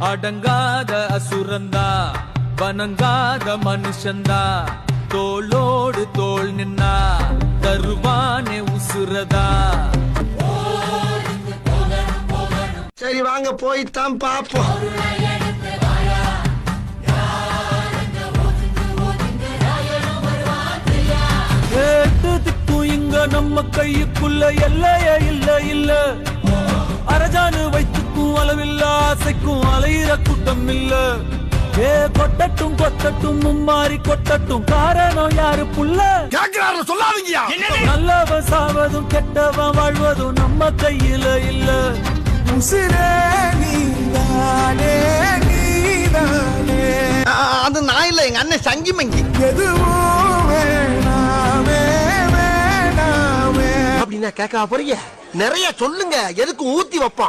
அடங்காத அசுரந்தா வணங்காத மனுஷந்தா தோளோடு தோள் நின்னா தருவானே உசுரதா. சரி வாங்க போய்தான் பாப்போம். இங்க நம்ம கையுக்குள்ள எல்லையே இல்ல இல்ல. அரஜானு வைத்துக்கும் அளவில்ல ஆசைக்கும் அலையிற கூட்டம் இல்ல. கொட்டட்டும் கொட்டட்டும் மும்மாறி கொட்டட்டும் காரணம் யாரு புள்ள சொல்லாதீங்க. நல்லவன் சாவதும் கெட்டவன் வாழ்வதும் நம்ம கையில இல்ல. அது நான் இல்ல, எங்க அண்ணன் சங்கி மங்கி. அப்படின்னா கேட்க போறீங்க? நிறைய சொல்லுங்க, எதுக்கு ஊத்தி வைப்பான்.